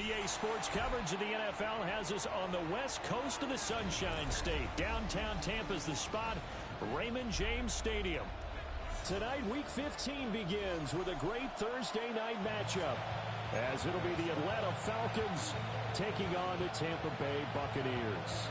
EA Sports coverage of the NFL has us on the west coast of the Sunshine State. Downtown Tampa's the spot, Raymond James Stadium. Tonight, Week 15 begins with a great Thursday night matchup, as it'll be the Atlanta Falcons taking on the Tampa Bay Buccaneers.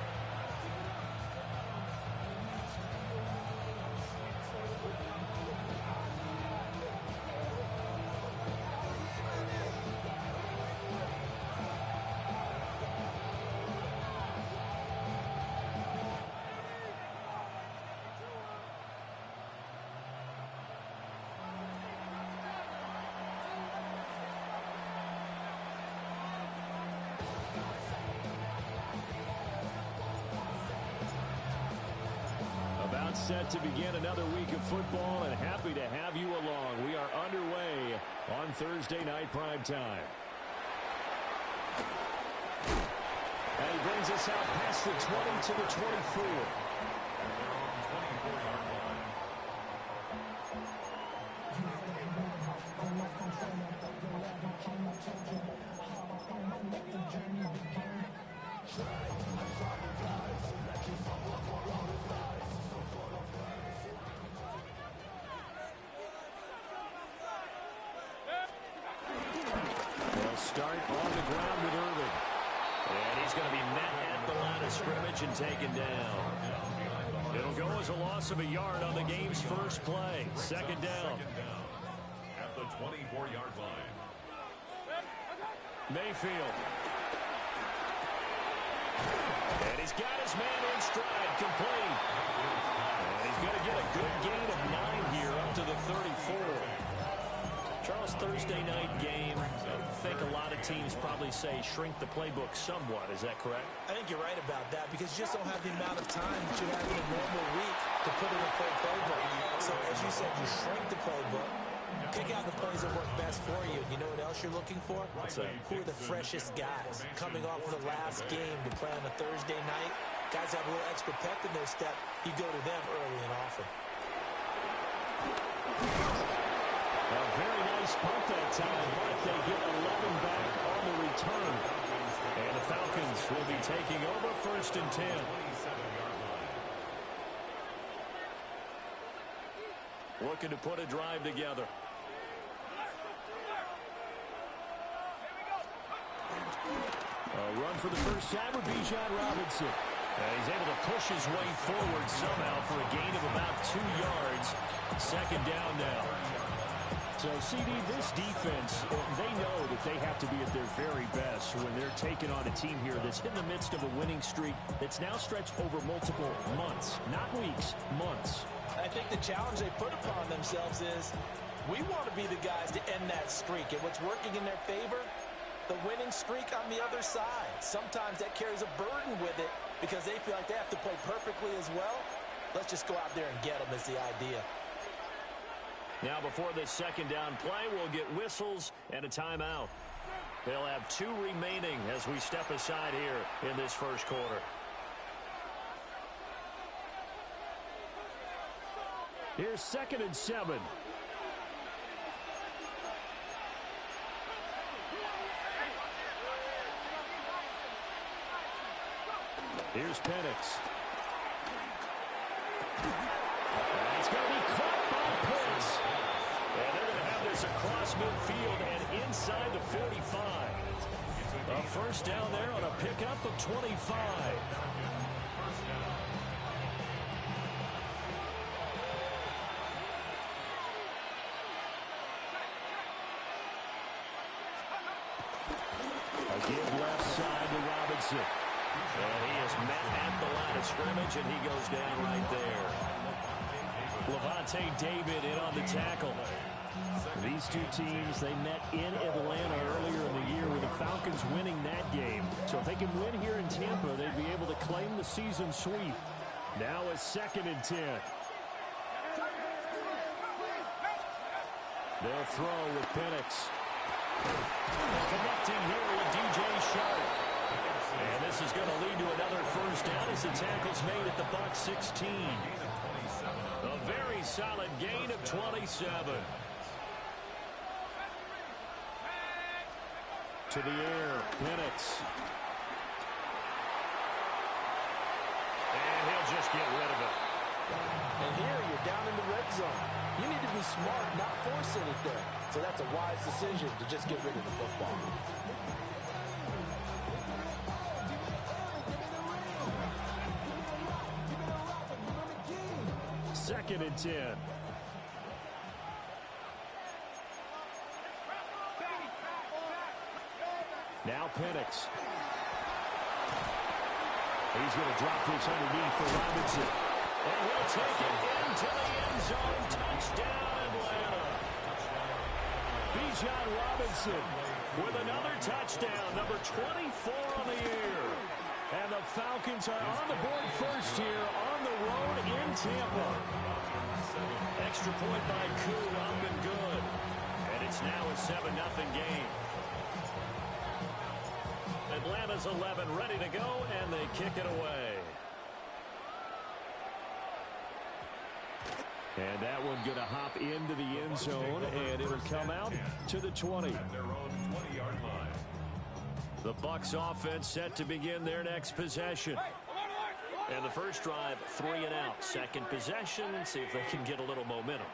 Set to begin another week of football, and happy to have you along. We are underway on Thursday night primetime. And he brings us out past the 20 to the 24. Start on the ground with Irvin. And he's going to be met at the line of scrimmage and taken down. It'll go as a loss of a yard on the game's first play. Second down. At the 24-yard line. Mayfield. And he's got his man in stride, complete. And he's going to get a good gain of 9 here up to the 34. Charles, Thursday night game, I think a lot of teams probably say shrink the playbook somewhat. Is that correct? I think you're right about that because you just don't have the amount of time that you have in a normal week to put in a full playbook. So, as you said, you shrink the playbook, pick out the plays that work best for you. You know what else you're looking for? Who are the freshest guys coming off of the last game to play on a Thursday night? Guys have a little extra pep in their step. You go to them early and often. A very nice punt that time, but they get 11 back on the return. And the Falcons will be taking over 1st and 10. Looking to put a drive together. A run for the first time with Bijan Robinson. And he's able to push his way forward somehow for a gain of about 2 yards. Second down now. So, CD, this defense, they know that they have to be at their very best when they're taking on a team here that's in the midst of a winning streak that's now stretched over multiple months, not weeks, months. I think the challenge they put upon themselves is we want to be the guys to end that streak. And what's working in their favor? The winning streak on the other side. Sometimes that carries a burden with it because they feel like they have to play perfectly as well. Let's just go out there and get them is the idea. Now, before this second down play, we'll get whistles and a timeout. They'll have 2 remaining as we step aside here in this first quarter. Here's 2nd and 7. Here's Penix. It's going to be caught by Pitts. And they're going to have this across midfield and inside the 45. A first down there on a pickup of 25. A give left side to Robinson. And he is met at the line of scrimmage, and he goes down right there. Lavonte David in on the tackle. These two teams, they met in Atlanta earlier in the year with the Falcons winning that game. So if they can win here in Tampa, they'd be able to claim the season sweep. Now a 2nd and 10. They'll throw with Penix. Connecting here with DJ Sharp. And this is going to lead to another first down as the tackle's made at the Bucs 16. A very solid gain of 27. to the air. Penix. And he'll just get rid of it. And here you're down in the red zone. You need to be smart, not force anything. So that's a wise decision to just get rid of the football. Second and 10. Now Penix. He's going to drop this underneath for Robinson. And he'll take it into the end zone. Touchdown, Atlanta. Bijan Robinson with another touchdown, number 24 on the year. And the Falcons are on the board first here on the road in Tampa. Extra point by Koo, up and good. And it's now a 7-0 game. Atlanta's 11 ready to go, and they kick it away. And that one going to hop into the end zone, and it'll come out to the 20. The Bucs offense set to begin their next possession. And the first drive, 3 and out. Second possession, see if they can get a little momentum.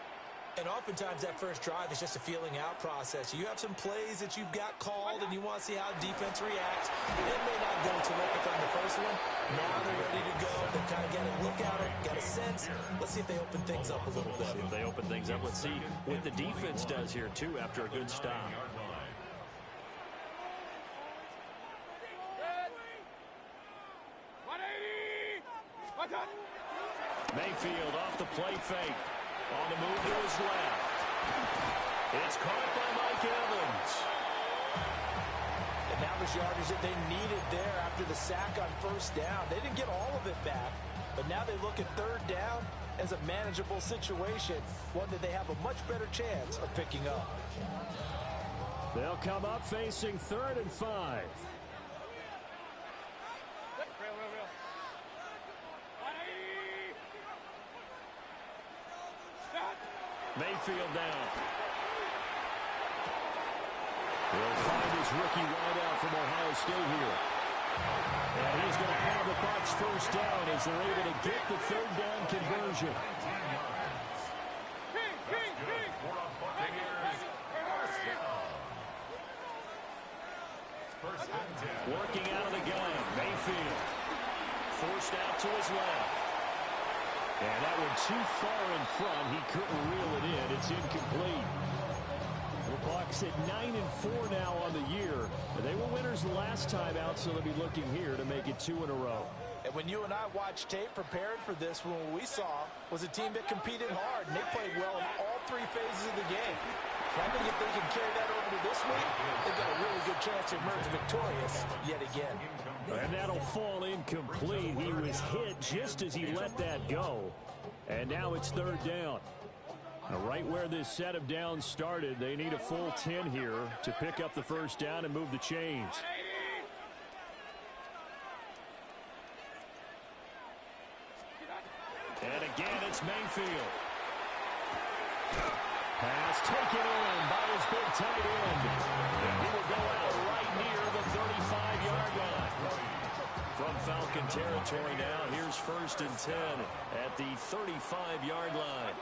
And oftentimes that first drive is just a feeling out process. You have some plays that you've got called and you want to see how defense reacts. It may not go terrific on the first one. Now they're ready to go. They've kind of got a look at it, got a sense. Let's see if they open things up a little bit. See if they open things up. Let's see what the defense does here, too, after a good stop. Mayfield off the play fake. On the move to his left. It's caught by Mike Evans. And that was yardage that they needed there after the sack on first down. They didn't get all of it back, but now they look at third down as a manageable situation, one that they have a much better chance of picking up. They'll come up facing 3rd and 5. Mayfield down. He'll find his rookie wideout from Ohio State here. And he's going to have the Bucs first down as they're able to get the 3rd down conversion. Working out of the gun, Mayfield. Forced out to his left. And that one too far in front. He couldn't reel it in. It's incomplete. The Bucs at 9-4 now on the year. They were winners last time out, so they'll be looking here to make it 2 in a row. And when you and I watched tape preparing for this one, what we saw was a team that competed hard, and they played well in all 3 phases of the game. I think if they can carry that over to this week, they've got a really good chance to emerge victorious yet again. And that'll fall incomplete. He was hit just as he let that go. And now it's 3rd down. Now right where this set of downs started, they need a full 10 here to pick up the first down and move the chains. And again, it's Mayfield. Pass taken in by his big tight end. And he will go out right near the 35-yard line. From Falcon territory now, here's 1st and 10 at the 35-yard line.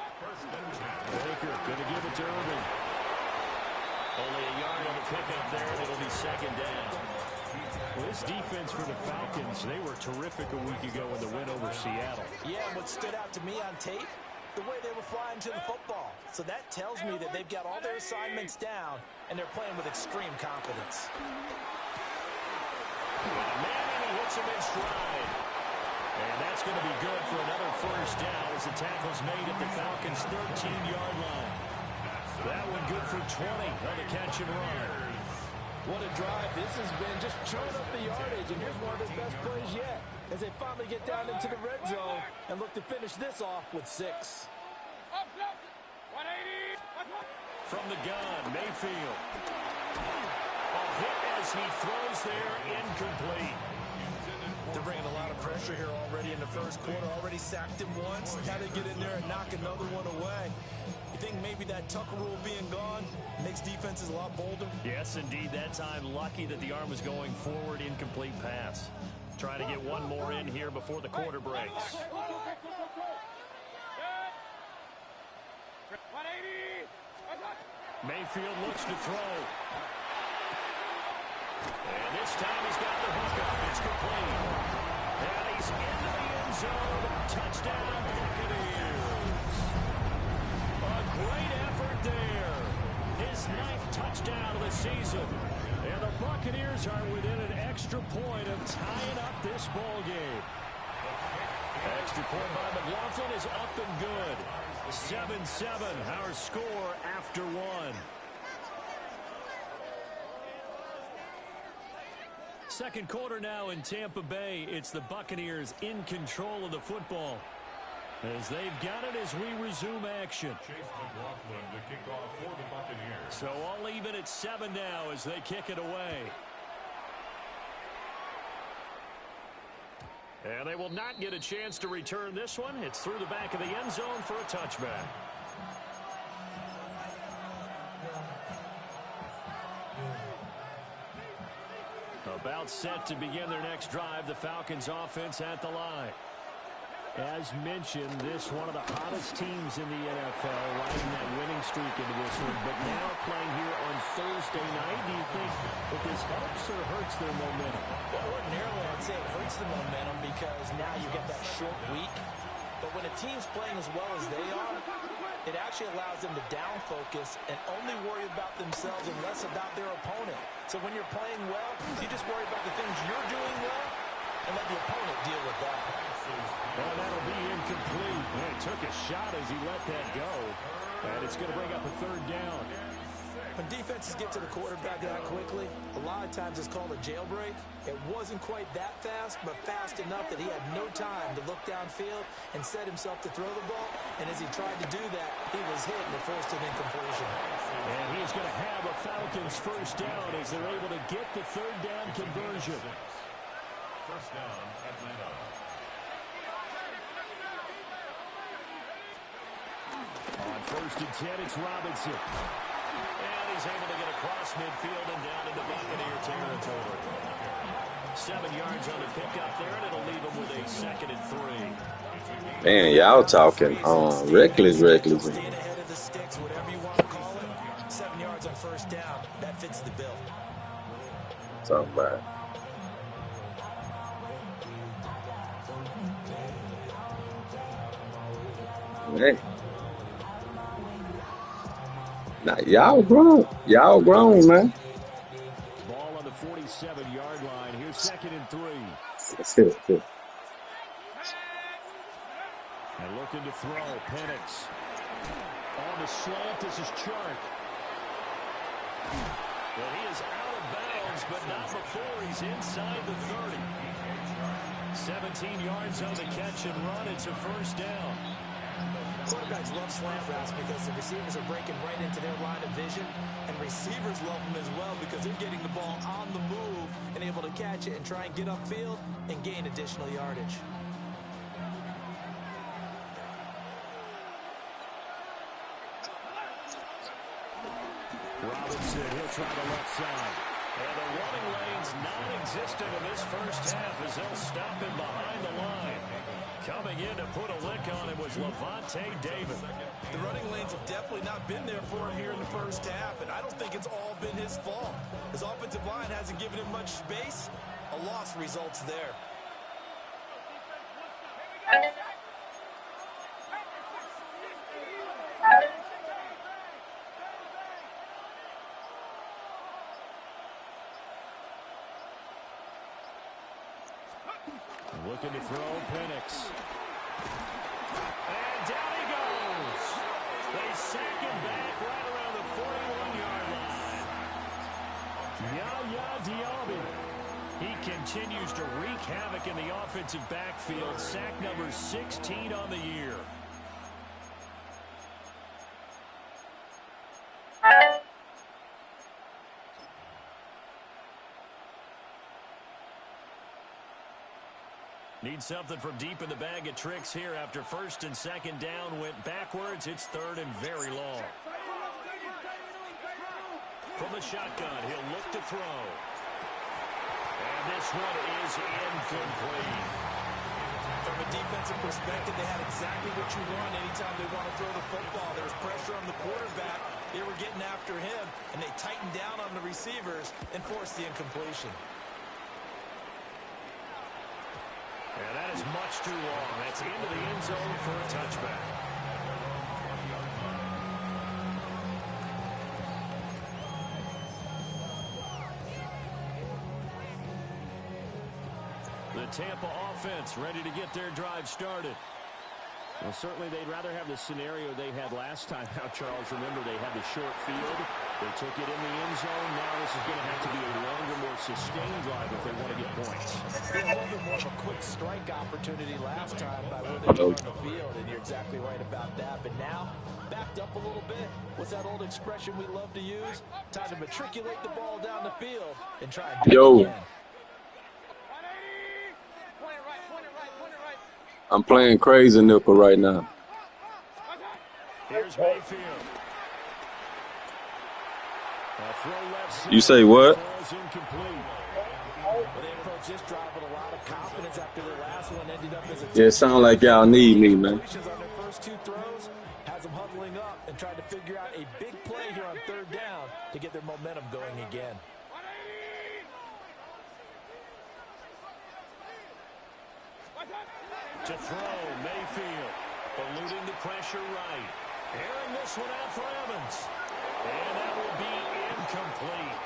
Baker going to give it to Irvin. Only a yard on the pickup there, and it'll be 2nd down. Well, this defense for the Falcons, they were terrific a week ago in the win over Seattle. Yeah, what stood out to me on tape, the way they were flying to the football. So that tells me that they've got all their assignments down, and they're playing with extreme confidence. Manning, he hits him in stride. And that's going to be good for another first down as the tackle's made at the Falcons' 13-yard line. That one good for 20 on the catch and run. What a drive this has been, just chewing up the yardage, and here's one of their best plays yet as they finally get down into the red zone and look to finish this off with 6. From the gun, Mayfield. A hit as he throws there, incomplete. They're bringing a lot of pressure here already in the first quarter. Already sacked him once. How they get in there and knock another one away. think maybe that Tucker rule being gone makes defenses a lot bolder? Yes, indeed. That time, lucky that the arm was going forward, incomplete pass. Trying to get one more in here before the quarter breaks. Mayfield looks to throw. And this time he's got the hook up. It's complete. And he's into the end zone. Touchdown, Buccaneers. A great effort there. His 9th touchdown of the season. And the Buccaneers are within an extra point of tying up this ball game. Extra point by McLaughlin is up and good. 7-7, our score after one. Second quarter now in Tampa Bay. It's the Buccaneers in control of the football. As they've got it as we resume action. Chase McLaughlin to kick off for the Buccaneers. So all even at 7 now as they kick it away. And they will not get a chance to return this one. It's through the back of the end zone for a touchback. About set to begin their next drive. The Falcons offense at the line. As mentioned, this one of the hottest teams in the NFL, riding that winning streak into this one. But now playing here on Thursday night, do you think that this helps or hurts their momentum? Well, ordinarily, I'd say it hurts the momentum because now you get that short week. But when a team's playing as well as they are, it actually allows them to down focus and only worry about themselves and less about their opponent. So when you're playing well, you just worry about the things you're doing well and let the opponent deal with that. Well, that'll be incomplete. He took a shot as he let that go. And it's going to bring up a third down. When defenses get to the quarterback that quickly, a lot of times it's called a jailbreak. It wasn't quite that fast, but fast enough that he had no time to look downfield and set himself to throw the ball. And as he tried to do that, he was hit and it forced an incompletion. And he's going to have a Falcons first down as they're able to get the third down conversion. First down, Atlanta. On 1st and 10, it's Robinson. And he's able to get across midfield and down into Buccaneer territory. 7 yards on the pickup there, and it'll leave him with a 2nd and 3. Man, y'all talking reckless. Staying ahead of the sticks, whatever you want to call it. 7 yards on first down. That fits the bill. Talking about. Hey. Now, y'all grown, man. Ball on the 47-yard line. Here's 2nd and 3. And looking to throw, Penix. On the slant, this is Chark. But he is out of bounds, but not before he's inside the 30. 17 yards on the catch and run. It's a first down. Quarterbacks love slant routes because the receivers are breaking right into their line of vision, and receivers love them as well because they're getting the ball on the move and able to catch it and try and get upfield and gain additional yardage. Robinson, he'll try the left side. And the running lane's non-existent in this first half as they'll stop him behind the line. Coming in to put a lick on him was Lavonte David. The running lanes have definitely not been there for him here in the first half, and I don't think it's all been his fault. His offensive line hasn't given him much space. A loss results there. Looking to throw, Penix. And down he goes. They sack him back right around the 41-yard line. Yaya Diaby. He continues to wreak havoc in the offensive backfield. Sack number 16 on the year. Need something from deep in the bag of tricks here after first and second down went backwards. It's third and very long. From the shotgun, he'll look to throw. And this one is incomplete. From a defensive perspective, they had exactly what you want anytime they want to throw the football. There was pressure on the quarterback. They were getting after him, and they tightened down on the receivers and forced the incompletion. And that is much too long. That's into the end zone for a touchback. The Tampa offense ready to get their drive started. Well, certainly they'd rather have the scenario they had last time out, Charles. Remember, they had the short field. They took it in the end zone. Now this is going to have to be a longer, more sustained drive if they want to get points. They had a little bit more of a quick strike opportunity last time by where they were on the field, and you're exactly right about that. But now, backed up a little bit. What's that old expression we love to use? Time to matriculate the ball down the field and try and do it again. I'm playing crazy nickel right now. Here's Mayfield. You say what? Well, they approach this drive with a lot of confidence after their last one ended up as a Yeah, it sound like y'all need me, man. on their first two throws, has them huddling up and trying to figure out a big play here on third down to get their momentum going again. To throw, Mayfield. Eluding the pressure right. Airing this one out for Evans. And that will be incomplete.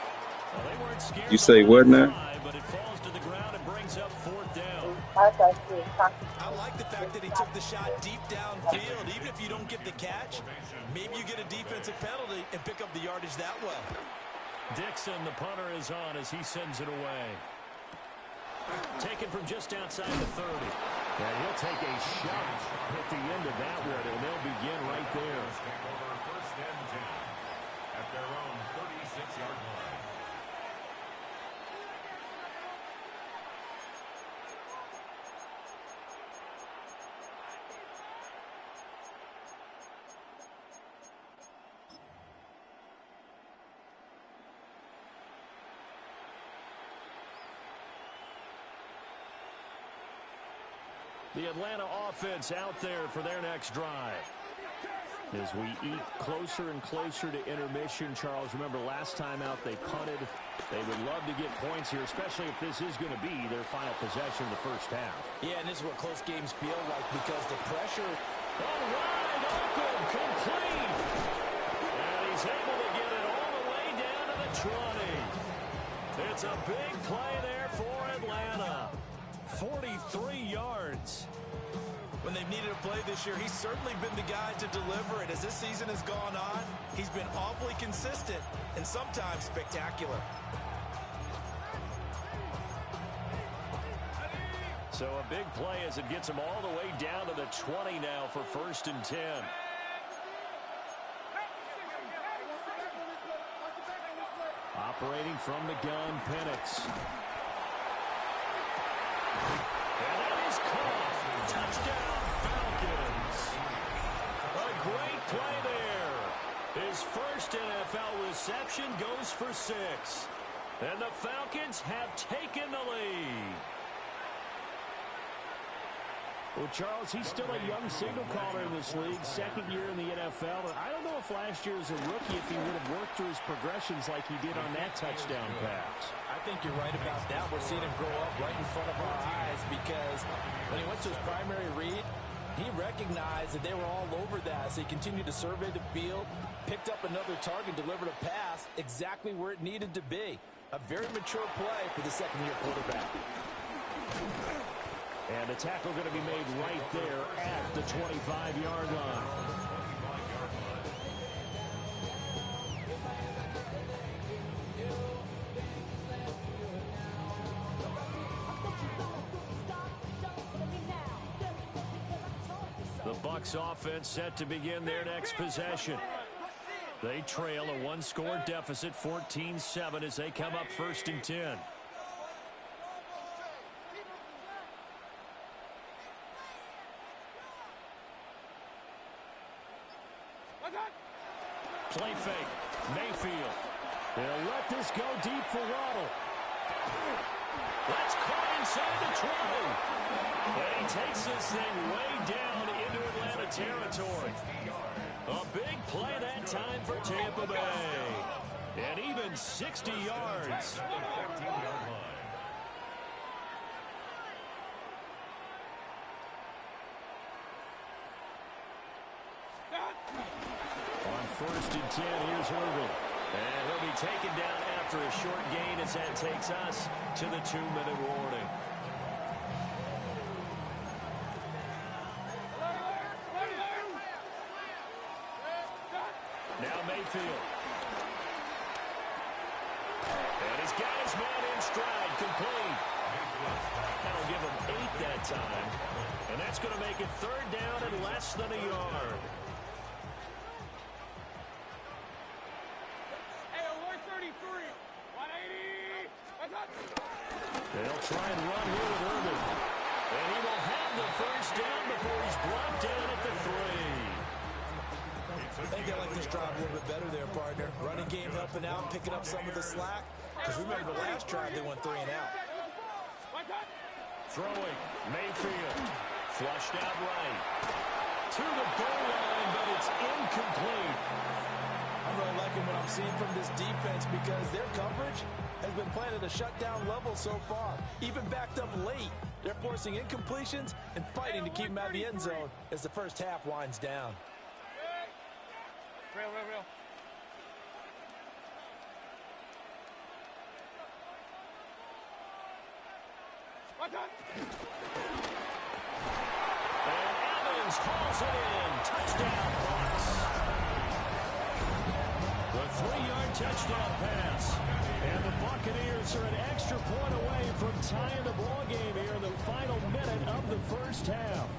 Well, they weren't scared. You say what now? But it falls to the ground and brings up fourth down. I like the fact that he took the shot deep downfield. Even if you don't get the catch, maybe you get a defensive penalty and pick up the yardage that way. Dixon, the punter, is on as he sends it away. Taken from just outside the 30. And he'll take a shot at the end of that one, and they'll begin right there. First and 10 at their own 36-yard line. The Atlanta offense out there for their next drive. As we eat closer and closer to intermission, Charles, remember last time out they punted. They would love to get points here, especially if this is going to be their final possession of the first half. Yeah, and this is what close games feel like because the pressure. All right, open, complete. And he's able to get it all the way down to the 20. It's a big play there for Atlanta. 43 yards. When they've needed a play this year, he's certainly been the guy to deliver it. As this season has gone on, he's been awfully consistent and sometimes spectacular. So a big play as it gets him all the way down to the 20 now for first and 10. Operating from the gun, Penix. And that is caught. Touchdown, Falcons. A great play there. His first NFL reception goes for 6. And the Falcons have taken the lead. Well, Charles, he's still a young signal caller in this league, second year in the NFL. And I don't know if last year as a rookie, if he would have worked through his progressions like he did on that touchdown pass. I think you're right about that. We're seeing him grow up right in front of our eyes because when he went to his primary read, he recognized that they were all over that. So he continued to survey the field, picked up another target, delivered a pass exactly where it needed to be. A very mature play for the second-year quarterback. And the tackle going to be made right there at the 25-yard line. The Bucs offense set to begin their next possession. They trail a one-score deficit, 14-7, as they come up first and 10. Play fake. Mayfield. They'll let this go deep for Waddle. That's caught inside the 20. And he takes this thing way down into Atlanta territory. A big play that time for Tampa Bay. And even 60 yards. On 1st and 10, here's Irvin. And he'll be taken down after a short gain as that takes us to the 2-minute warning. Now Mayfield. And he's got his man in stride, complete. That'll give him 8 that time. And that's going to make it 3rd down and less than a yard. They'll try and run here with Irvin. And he will have the 1st down before he's brought down at the 3. I think I like this drive a little bit better there, partner. Running game helping out, picking up some of the slack. Because remember the last drive, they went 3 and out. Throwing. Mayfield. Flushed out right. To the goal line, but it's incomplete. I'm really liking what I'm seeing from this defense because their coverage has been playing at a shutdown level so far. Even backed up late, they're forcing incompletions and fighting to keep them out of the end zone as the first half winds down. Real. And Evans calls it in. Touchdown, Bucs. The 3-yard touchdown pass. And the Buccaneers are an extra point away from tying the ball game here in the final minute of the first half.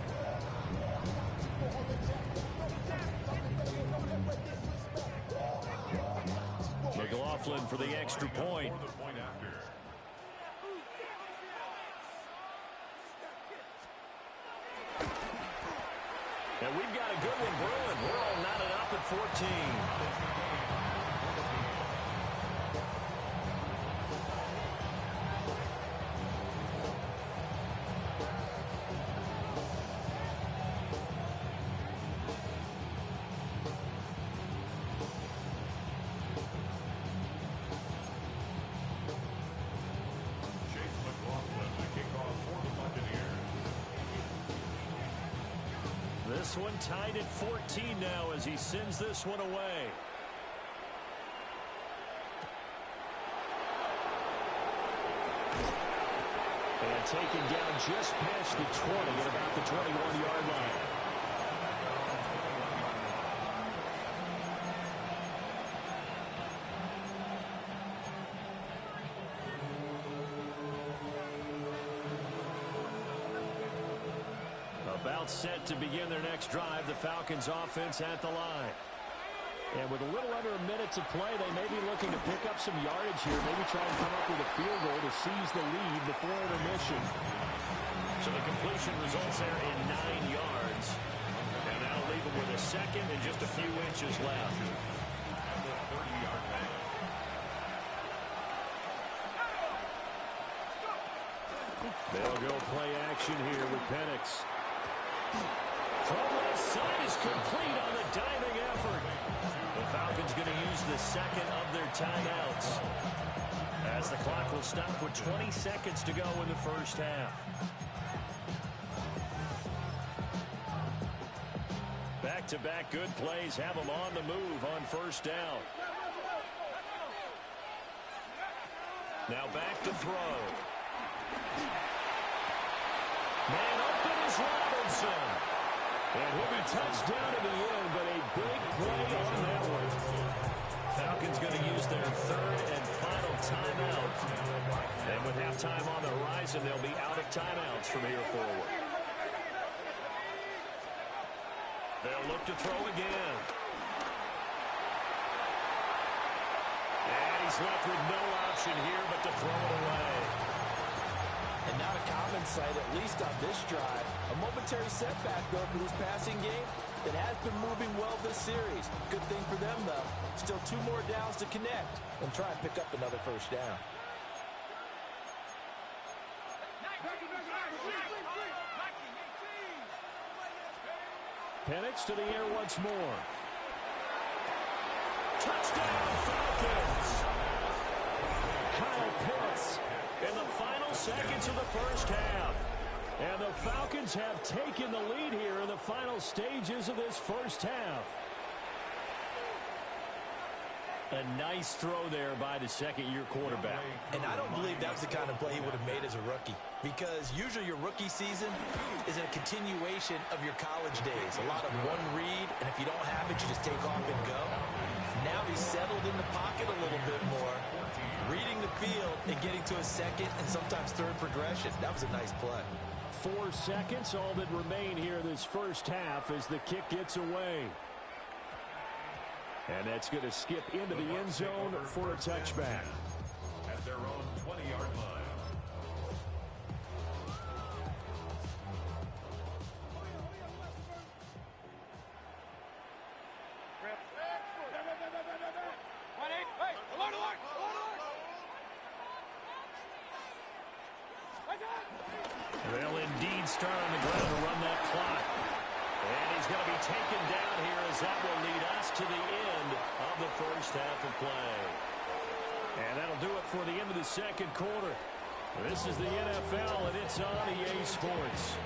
McLaughlin for the extra point. And we've got a good one brewing. We're all knotted up at 14. This one tied at 14 now as he sends this one away. And taken down just past the 20 at about the 21-yard line. About set to begin their next drive, the Falcons offense at the line. And with a little under a minute to play, they may be looking to pick up some yardage here, maybe try and come up with a field goal to seize the lead before intermission. So the completion results there in 9 yards. And that'll leave them with a second and just a few inches left. They'll go play action here with Penix. From left side is complete on the diving effort. The Falcons going to use the second of their timeouts as the clock will stop with 20 seconds to go in the first half. Back-to-back good plays have them on the move on first down. Now back to throw. Man open is Robinson. And he'll be touched down at the end, but a big play on that one. Falcons going to use their 3rd and final timeout. And with halftime on the horizon, they'll be out of timeouts from here forward. They'll look to throw again. And he's left with no option here but to throw it away. And not a common sight, at least on this drive. A momentary setback, though, for this passing game. that has been moving well this series. Good thing for them, though. Still 2 more downs to connect and try and pick up another first down. Penix to the air once more. Touchdown, Falcons! Kyle Pitts in the final seconds of the first half. And the Falcons have taken the lead here in the final stages of this first half. A nice throw there by the second-year quarterback. And I don't believe that was the kind of play he would have made as a rookie, because usually your rookie season is a continuation of your college days. A lot of one read, and if you don't have it, you just take off and go. Now he's settled in the pocket a little bit more, reading the field and getting to a second and sometimes third progression. That was a nice play. 4 seconds, all that remain here this first half as the kick gets away. And that's going to skip into the end zone for a touchback. At their own 20-yard line. They'll indeed start on the ground to run that clock. And he's going to be taken down here as that will lead us to the end of the first half of play. And that'll do it for the end of the second quarter. This is the NFL, and it's on EA Sports.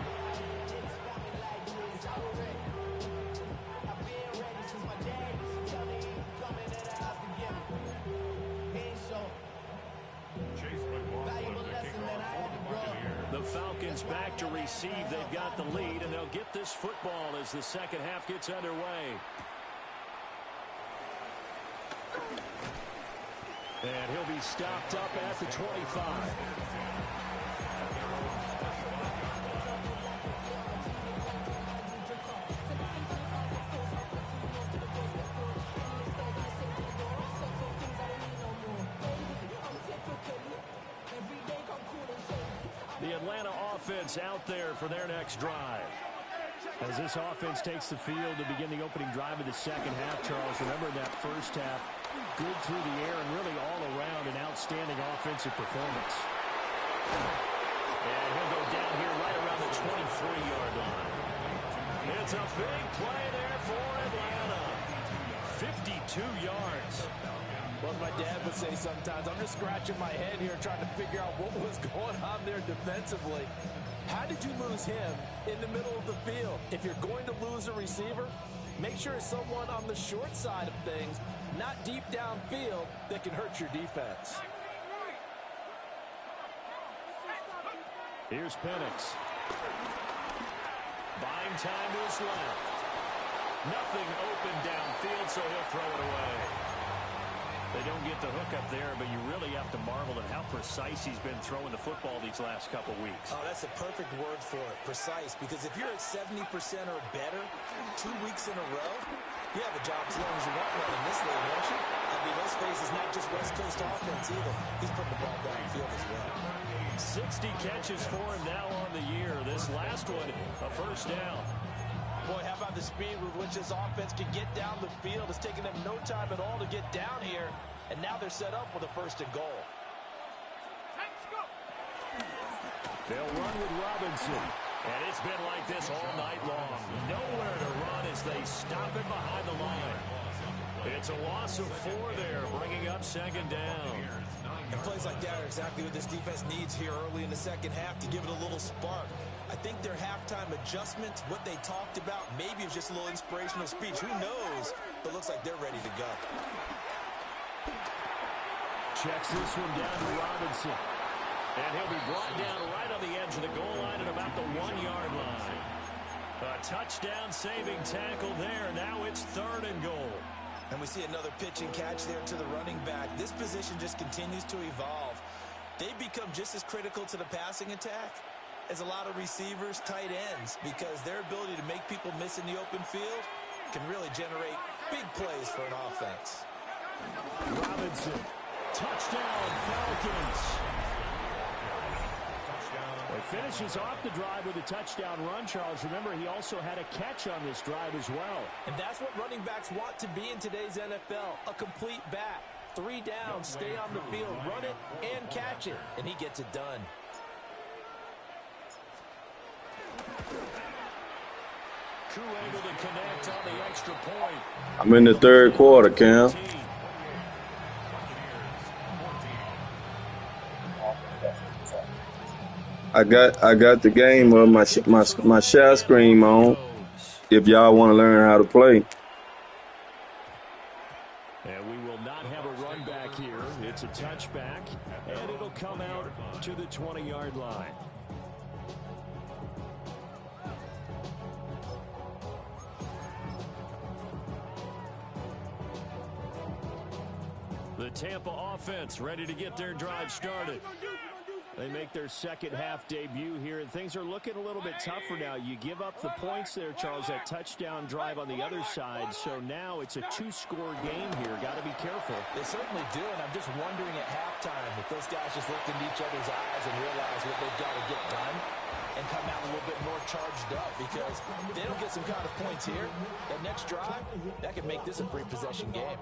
The Falcons back to receive. They've got the lead, and they'll get this football as the second half gets underway. And he'll be stopped up at the 25. The Atlanta offense out there for their next drive. As this offense takes the field to begin the opening drive of the second half, Charles, remember that first half, good through the air and really all around an outstanding offensive performance. And he'll go down here right around the 23-yard line. It's a big play there for Atlanta. 52 yards. Well, as my dad would say sometimes, I'm just scratching my head here trying to figure out what was going on there defensively. How did you lose him in the middle of the field? If you're going to lose a receiver, make sure it's someone on the short side of things, not deep downfield, that can hurt your defense. Here's Penix. Buying time to his left. Nothing open downfield, so he'll throw it away. They don't get the hook up there, but you really have to marvel at how precise he's been throwing the football these last couple weeks. Oh, that's a perfect word for it, precise, because if you're at 70% or better 2 weeks in a row, you have a job as long as you want one in this league, won't you? I mean, let's face it, it's not just West Coast offense either. He's putting the ball downfield as well. 60 catches for him now on the year. This last one, a first down. Boy, how about the speed with which this offense can get down the field? It's taken them no time at all to get down here, and now they're set up with a first and goal. They'll run with Robinson, and it's been like this all night long. Nowhere to run as they stop it behind the line. It's a loss of 4 there, bringing up second down. And plays like that are exactly what this defense needs here early in the second half to give it a little spark. I think their halftime adjustments, what they talked about, maybe it was just a little inspirational speech. Who knows? But looks like they're ready to go. Checks this one down to Robinson. And he'll be brought down right on the edge of the goal line at about the 1-yard line. A touchdown saving tackle there. Now it's 3rd and goal. And we see another pitch and catch there to the running back. This position just continues to evolve. They become just as critical to the passing attack as a lot of receivers, tight ends, because their ability to make people miss in the open field can really generate big plays for an offense. Robinson, touchdown Falcons. They finishes off the drive with a touchdown run, Charles. Remember, he also had a catch on this drive as well. And that's what running backs want to be in today's NFL, a complete back. 3 downs, stay on the field, run it, and catch it. And he gets it done. Crew able to connect on the extra point. I'm in the third quarter, Cam. I got the game of my share screen on. If y'all want to learn how to play. And we will not have a run back here. It's a touchback, and it'll come out to the 20-yard line. The Tampa offense ready to get their drive started. They make their second half debut here, and things are looking a little bit tougher now. You give up the points there, Charles, that touchdown drive on the other side. So now it's a 2-score game here. Got to be careful. They certainly do, and I'm just wondering at halftime if those guys just looked into each other's eyes and realize what they've got to get done and come out a little bit more charged up, because if they don't get some kind of points here, that next drive, that could make this a 3-possession game.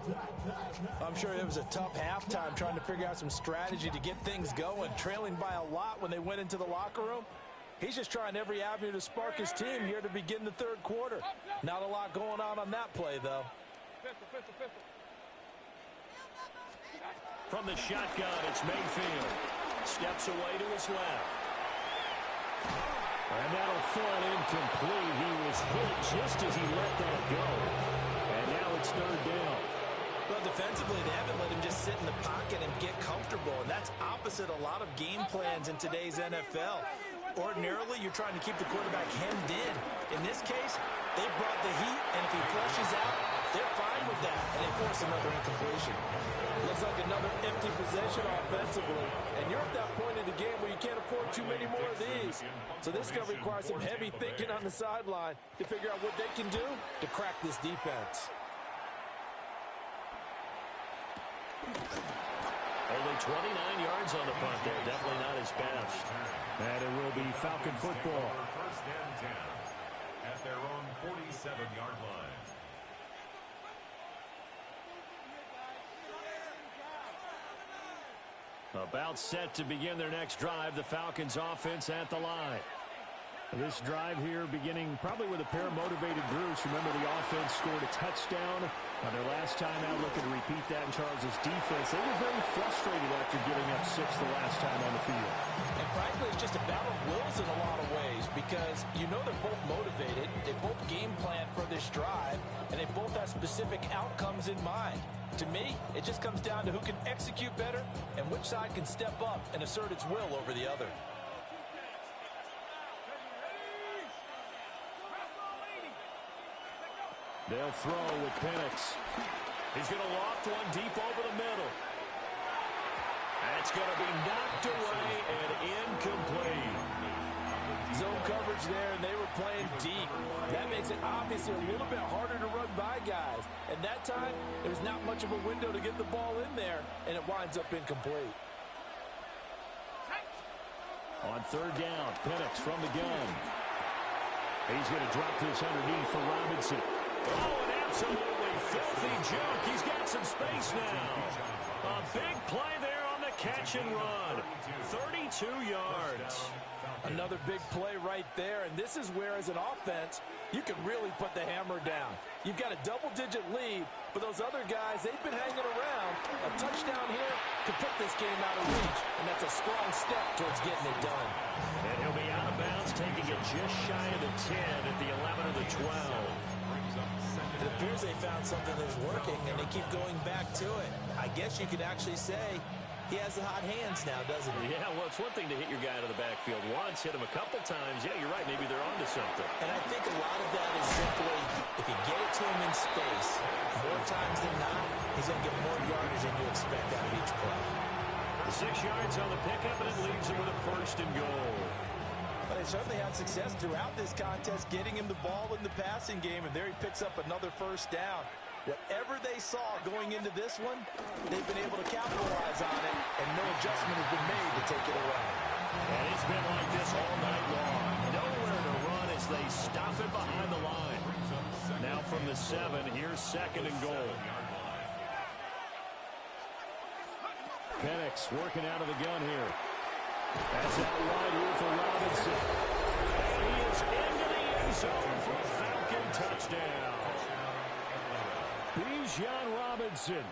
I'm sure it was a tough halftime trying to figure out some strategy to get things going, trailing by a lot when they went into the locker room. He's just trying every avenue to spark his team here to begin the third quarter. Not a lot going on that play, though. From the shotgun, it's Mayfield. Steps away to his left. And that'll fall incomplete. He was hit just as he let that go. And now it's third down. Well, defensively, they haven't let him just sit in the pocket and get comfortable, and that's opposite a lot of game plans in today's NFL. Ordinarily, you're trying to keep the quarterback hemmed in. In this case, they brought the heat, and if he flushes out, they're fine with that, and they force another incompletion. Looks like another empty possession offensively, and you're at that point in the game where you can't afford too many more of these. So this is going to require some heavy thinking on the sideline to figure out what they can do to crack this defense. Only 29 yards on the punt there. Definitely not his best. And it will be Falcon football. First and 10 at their own 47-yard line. About set to begin their next drive. The Falcons offense at the line. This drive here beginning probably with a pair of motivated groups. Remember, the offense scored a touchdown on their last time out. Looking to repeat that in Charles' defense. They were very frustrated after giving up 6 the last time on the field. And frankly, it's just a battle of wills in a lot of ways, because you know they're both motivated. They both game plan for this drive, and they both have specific outcomes in mind. To me, it just comes down to who can execute better and which side can step up and assert its will over the other. They'll throw with Penix. He's going to loft one deep over the middle. That's going to be knocked away and incomplete. Zone coverage there, and they were playing deep. That makes it obviously a little bit harder to run by guys. And that time, there was not much of a window to get the ball in there, and it winds up incomplete. On third down, Penix from the gun. He's going to drop this underneath for Robinson. Oh, an absolutely filthy joke. He's got some space now. A big play there on the catch and run. 32 yards. Another big play right there, and this is where, as an offense, you can really put the hammer down. You've got a double-digit lead, but those other guys, they've been hanging around. A touchdown here could put this game out of reach, and that's a strong step towards getting it done. And he'll be out of bounds, taking it just shy of the 10 at the 11 or the 12. It appears they found something that's working, and they keep going back to it. I guess you could actually say he has the hot hands now, doesn't he? Yeah, well, it's one thing to hit your guy out of the backfield once, hit him a couple times. Yeah, you're right. Maybe they're onto something. And I think a lot of that is simply, if you get it to him in space, more times than not, he's going to get more yardage than you expect out of each play. The 6 yards on the pickup, and it leaves him with a first and goal. But they certainly had success throughout this contest, getting him the ball in the passing game, and there he picks up another first down. Whatever they saw going into this one, they've been able to capitalize on it, and no adjustment has been made to take it away. And it's been like this all night long. Nowhere to run as they stop it behind the line. Now from the 7, here's 2nd and goal. Penix working out of the gun here. That's out wide here for Robinson. And he is into the end zone for a Falcon touchdown. Bijan Robinson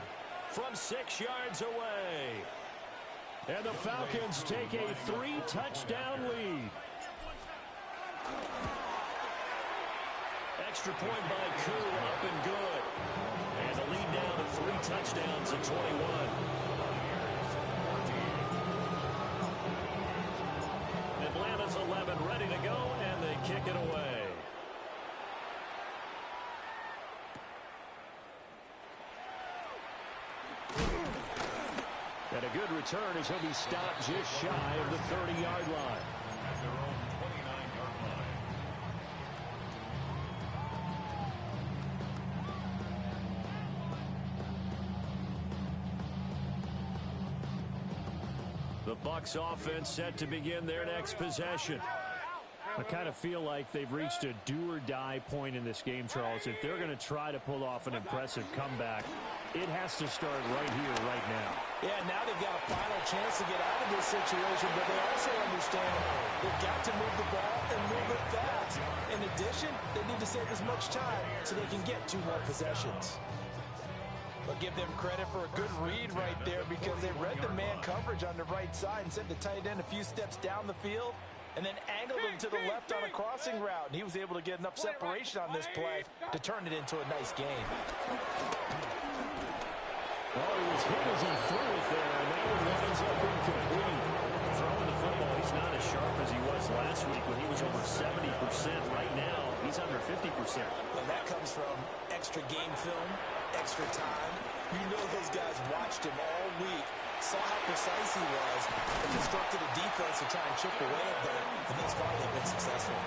from 6 yards away. And the Falcons take a 3-touchdown lead. Extra point by Koo, up and good. And the lead down to 3 touchdowns at 21. Atlanta's 11 ready to go, and they kick it away. And a good return as he'll be stopped just shy of the 30-yard line. At their own 29-yard line. The Bucs offense set to begin their next possession. I kind of feel like they've reached a do-or-die point in this game, Charles. If they're going to try to pull off an impressive comeback, it has to start right here, right now. Yeah, now they've got a final chance to get out of this situation, but they also understand they've got to move the ball and move it fast. In addition, they need to save as much time so they can get 2 more possessions. But give them credit for a good read right there because they read the man coverage on the right side and sent the tight end a few steps down the field and then angled him to the left on a crossing route. And he was able to get enough separation on this play to turn it into a nice game. Oh, he was hit as he threw it there, and that one winds up incomplete. Throwing the football, he's not as sharp as he was last week when he was over 70%. Right now, he's under 50%. And that comes from extra game film, extra time. You know those guys watched him all week, saw how precise he was, and constructed a defense to try and chip away at that, and thus far they've been successful.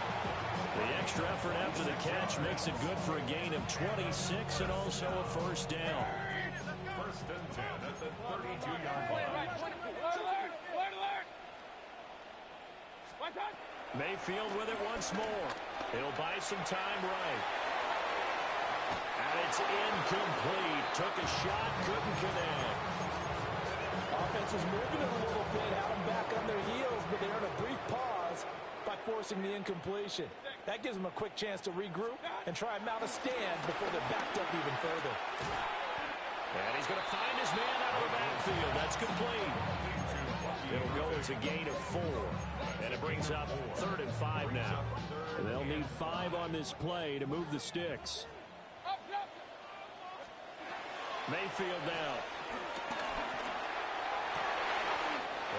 The extra effort after the catch makes it good for a gain of 26 and also a first down. First and 10 at the 32-yard line. Mayfield with it once more. It'll buy some time right. And it's incomplete. Took a shot, couldn't connect. Offense was moving it a little bit, had them back on their heels, but they earned a brief pause by forcing the incompletion. That gives them a quick chance to regroup and try and mount a stand before they're backed up even further. And he's going to find his man out of the backfield. That's complete. It'll go as a gain of 4. And it brings up 3rd and 5 now. And they'll need 5 on this play to move the sticks. Mayfield now.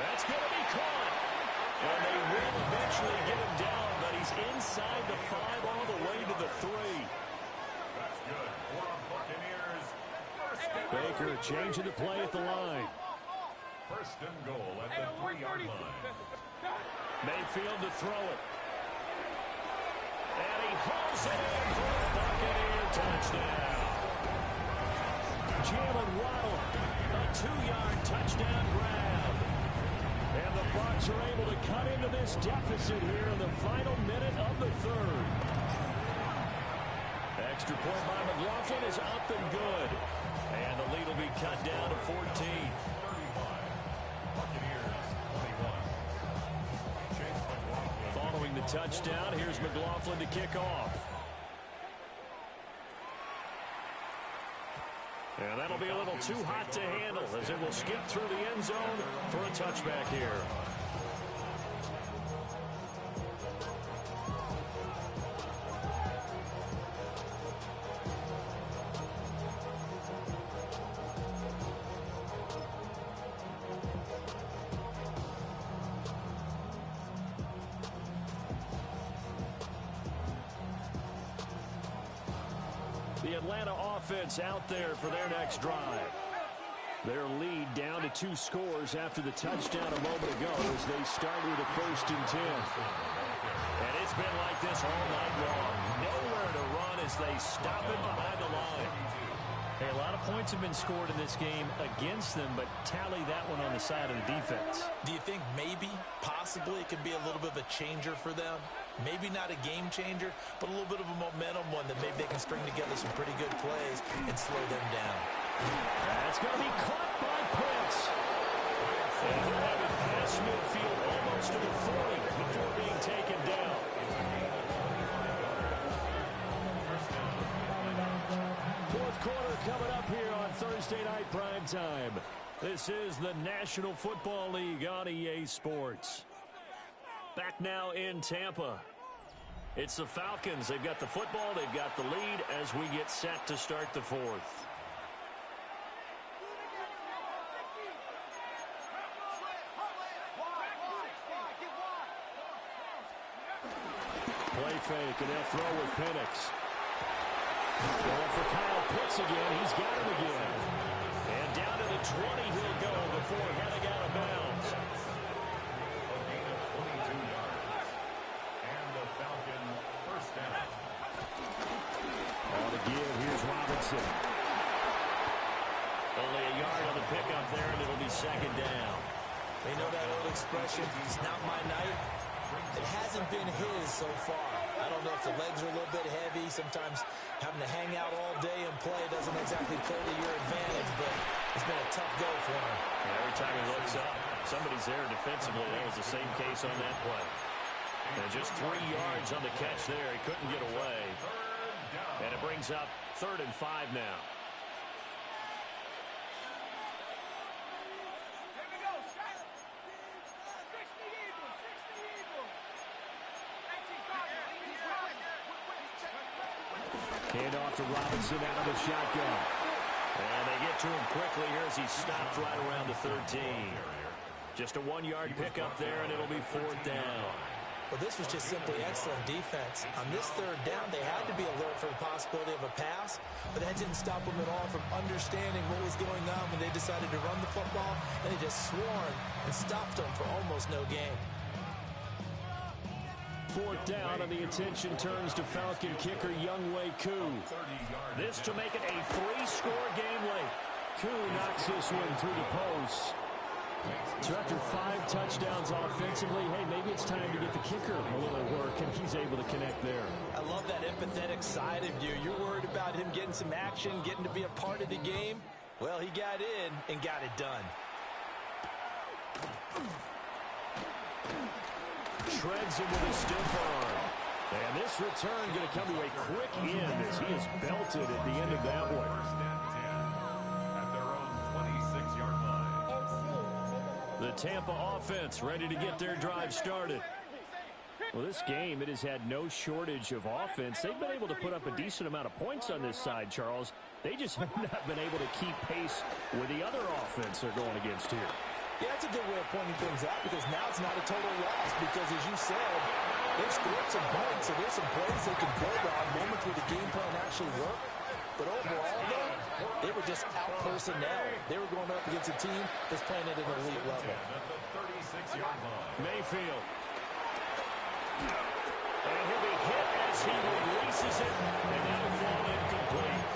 That's going to be caught. And they will eventually get him down, but he's inside the 5 all the way to the 3. That's good for Buccaneers. First and Baker changing the play at the line. First and goal at the 3-yard line. Mayfield to throw it. And he hauls it in for a Buccaneer touchdown. Jalen Waddle, a 2-yard touchdown grab. And the Bucs are able to cut into this deficit here in the final minute of the 3rd. Extra point by McLaughlin is up and good. And the lead will be cut down to 14. Following the touchdown, here's McLaughlin to kick off. And that'll be a little too hot to handle as it will skip through the end zone for a touchback here. The Atlanta offense out there for their next drive. Their lead down to 2 scores after the touchdown a moment ago as they start with a 1st and 10. And it's been like this all night long. Nowhere to run as they stop it behind the line. Hey, a lot of points have been scored in this game against them, but tally that one on the side of the defense. Do you think maybe, possibly, it could be a little bit of a changer for them? Maybe not a game changer, but a little bit of a momentum one that maybe they can string together some pretty good plays and slow them down. That's going to be caught by Pitts. And they'll have it past midfield almost to the 40 before being taken down. Fourth quarter coming up here on Thursday Night Primetime. This is the National Football League on EA Sports. Back now in Tampa. It's the Falcons. They've got the football. They've got the lead as we get set to start the fourth. Play fake, and they'll throw with Penix. Going for Kyle Pitts again. He's got him again. And down to the 20 he'll go before heading out of bounds. A gain of 22 yards. And the Falcon first down. On the give, here's Robinson. Only a yard on the pickup there, and it'll be second down. You know that old expression, it's not my night? It hasn't been his so far. I don't know if the legs are a little bit heavy. Sometimes having to hang out all day and play doesn't exactly play to your advantage, but it's been a tough go for him. Every time he looks up, somebody's there defensively. That was the same case on that play. And just 3 yards on the catch there. He couldn't get away. And it brings up 3rd and 5 now. Hand off to Robinson out of the shotgun. And they get to him quickly here as he stopped right around the 13. Just a 1-yard pickup there, and it'll be 4th down. Well, this was just simply excellent defense. On this 3rd down, they had to be alert for the possibility of a pass, but that didn't stop them at all from understanding what was going on when they decided to run the football, and they just swarmed and stopped them for almost no gain. 4th down, and the attention turns to Falcon kicker Younghoe Koo. This to make it a 3-score game late. Koo knocks this one through the post. So after 5 touchdowns offensively, hey, maybe it's time to get the kicker a little work, and he's able to connect there. I love that empathetic side of you. You're worried about him getting some action, getting to be a part of the game. Well, he got in and got it done. Shreds him with a stiff arm. And this return going to come to a quick end as he is belted at the end of that one. First and 10 at their own 26-yard line. The Tampa offense ready to get their drive started. Well, this game, it has had no shortage of offense. They've been able to put up a decent amount of points on this side, Charles. They just have not been able to keep pace with the other offense they're going against here. Yeah, that's a good way of pointing things out because now it's not a total loss because, as you said, they've scored some points, so there's some plays they can build on, moments where the game plan actually worked. But overall, though, they were just out-personnel. They were going up against a team that's playing at an elite level. At the 36-yard line. Mayfield. And he'll be hit as he releases it, and that'll fall incomplete.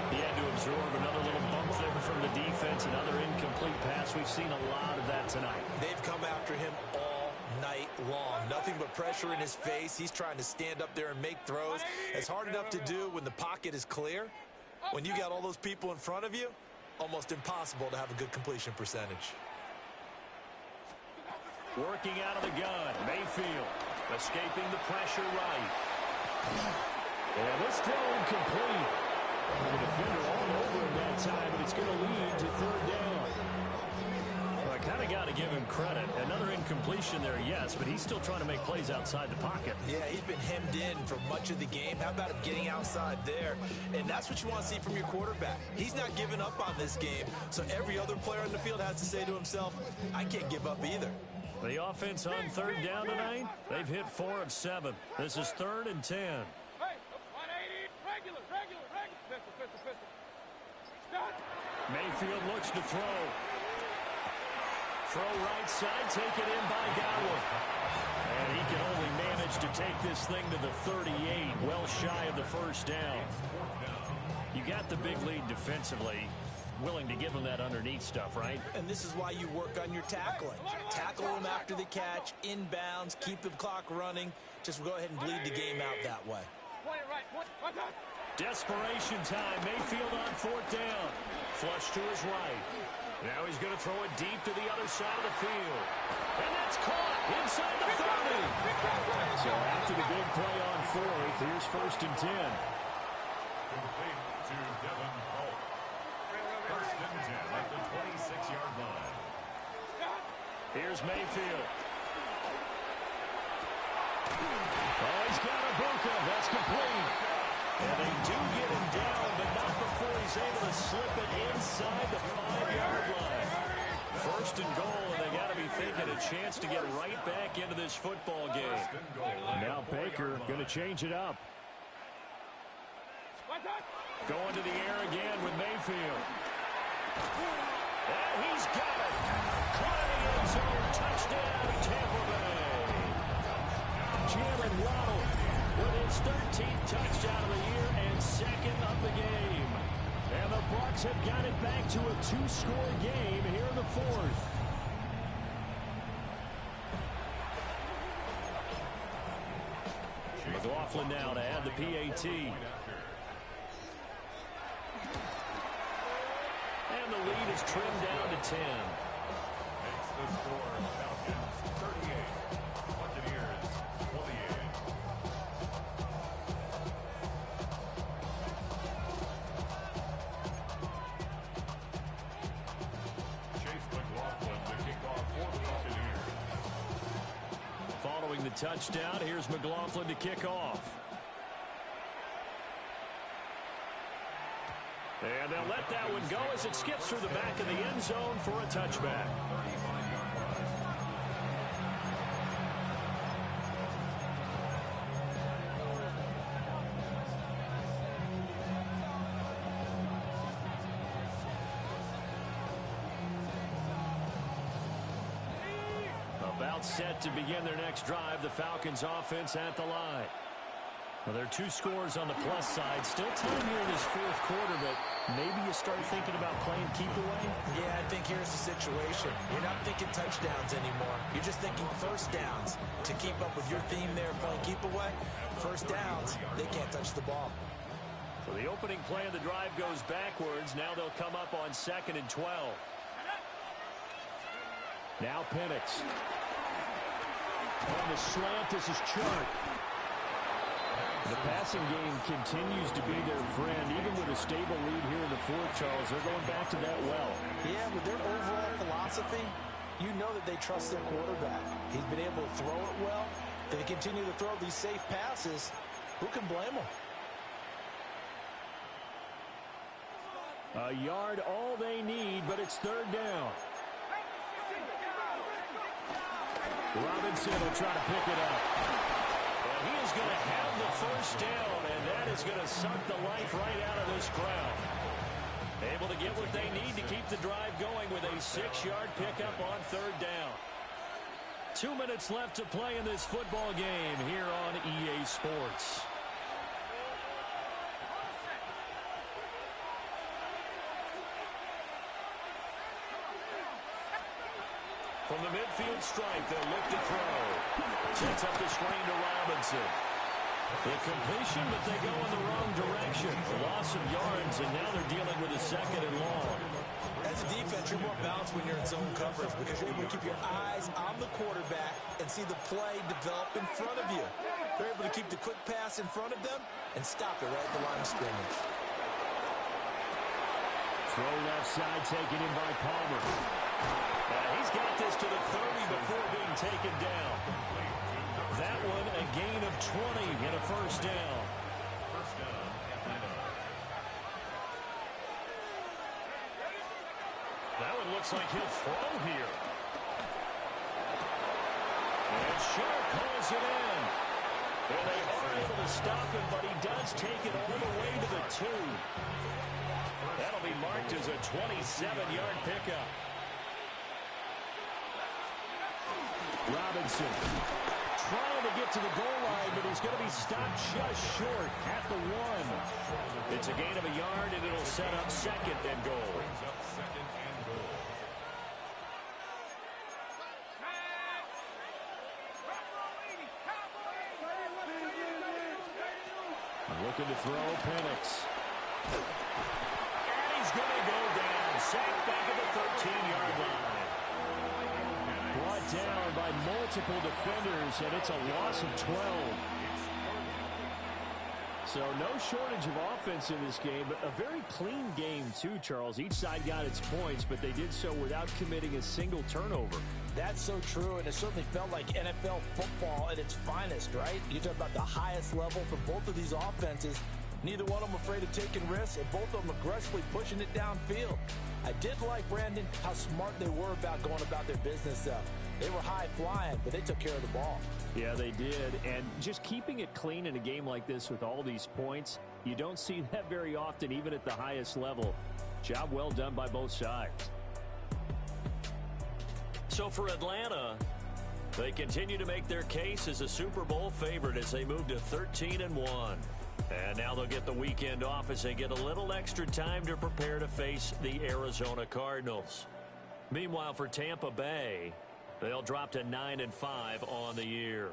He had to absorb another little bump there from the defense, another incomplete pass. We've seen a lot of that tonight. They've come after him all night long. Nothing but pressure in his face. He's trying to stand up there and make throws. It's hard enough to do when the pocket is clear. When you got all those people in front of you, almost impossible to have a good completion percentage. Working out of the gun, Mayfield escaping the pressure right. And this throw incomplete. The defender all over him that time, but it's going to lead to 3rd down. Well, I kind of got to give him credit. Another incompletion there, yes, but he's still trying to make plays outside the pocket. Yeah, he's been hemmed in for much of the game. How about him getting outside there? And that's what you want to see from your quarterback. He's not giving up on this game, so every other player on the field has to say to himself, I can't give up either. The offense on 3rd down tonight, they've hit 4 of 7. This is 3rd and 10. Mayfield looks to throw. Throw right side, taken in by Godwin. And he can only manage to take this thing to the 38, well shy of the 1st down. You got the big lead defensively. Willing to give them that underneath stuff, right? And this is why you work on your tackling. Tackle them after the catch, inbounds, keep the clock running. Just go ahead and bleed the game out that way. Desperation time. Mayfield on 4th down. Flush to his right. Now he's going to throw it deep to the other side of the field. And that's caught inside the 30. So after the big play on 4th, here's 1st and 10. Complete to Devin Polk. 1st and 10 at the 26-yard line. Here's Mayfield. Oh, he's got Ibuka. That's complete. And they do get him down, but not before he's able to slip it inside the 5-yard line. 1st and goal, and they got to be thinking a chance to get right back into this football game. Now Baker going to change it up. Going to the air again with Mayfield. And he's got it. Caught in the end zone. Touchdown, Tampa Bay. Jalen Waddle with his 13th touchdown of the year and 2nd of the game. And the Bucs have got it back to a 2-score game here in the 4th. McLaughlin now to add the PAT. And the lead is trimmed down to 10. Makes the score Falcons 38, Buccaneers 28. Chase McLaughlin to kick off for the Buccaneers. Following the touchdown, here's McLaughlin to kick off. And they'll let that one go as it skips through the back of the end zone for a touchback. About set to begin their next drive, the Falcons offense at the line. Well, there are 2 scores on the plus side. Still time here in this 4th quarter, but maybe you start thinking about playing keep away? Yeah, I think here's the situation. You're not thinking touchdowns anymore. You're just thinking 1st downs. To keep up with your theme there, playing keep away, 1st downs, they can't touch the ball. So the opening play of the drive goes backwards. Now they'll come up on 2nd and 12. Now Penix. On the slant, this is Chark. The passing game continues to be their friend. Even with a stable lead here in the 4th, Charles, they're going back to that well. Yeah, with their overall philosophy, you know that they trust their quarterback. He's been able to throw it well. They continue to throw these safe passes. Who can blame them? A yard all they need, but it's 3rd down. Robinson will try to pick it up. And he is going to have the 1st down, and that is going to suck the life right out of this crowd. Able to get what they need to keep the drive going with a 6-yard pickup on 3rd down. 2 minutes left to play in this football game here on EA Sports. From the midfield stripe, they'll look to throw. Sets up the screen to Robinson. The completion, but they go in the wrong direction. A loss of yards, and now they're dealing with a 2nd and long. As a defense, you're more balanced when you're in zone coverage because you're able to keep your eyes on the quarterback and see the play develop in front of you. They're able to keep the quick pass in front of them and stop it right at the line of scrimmage. Throw left side taken in by Palmer. He's got this to the 30 before being taken down. That one a gain of 20 and a 1st down. That one looks like he'll throw here. And Sharp calls it in. And they are able to stop him, but he does take it all the way to the 2. That'll be marked as a 27-yard pickup. Robinson trying to get to the goal line, but he's going to be stopped just short at the 1. It's a gain of a yard, and it'll set up second and goal. Looking to throw, Penix. And he's going to go down. Sacked back at the 13-yard line. Brought down by multiple defenders, and it's a loss of 12. So no shortage of offense in this game, but a very clean game too, Charles. Each side got its points, but they did so without committing a single turnover. That's so true, and it certainly felt like NFL football at its finest, right? You talk about the highest level from both of these offenses. Neither one of them afraid of taking risks, and both of them aggressively pushing it downfield. I did like, Brandon, how smart they were about going about their business. They were high-flying, but they took care of the ball. Yeah, they did, and just keeping it clean in a game like this with all these points, you don't see that very often, even at the highest level. Job well done by both sides. So for Atlanta, they continue to make their case as a Super Bowl favorite as they move to 13-1. And now they'll get the weekend off as they get a little extra time to prepare to face the Arizona Cardinals. Meanwhile, for Tampa Bay, they'll drop to 9-5 on the year.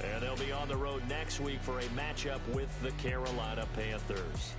And they'll be on the road next week for a matchup with the Carolina Panthers.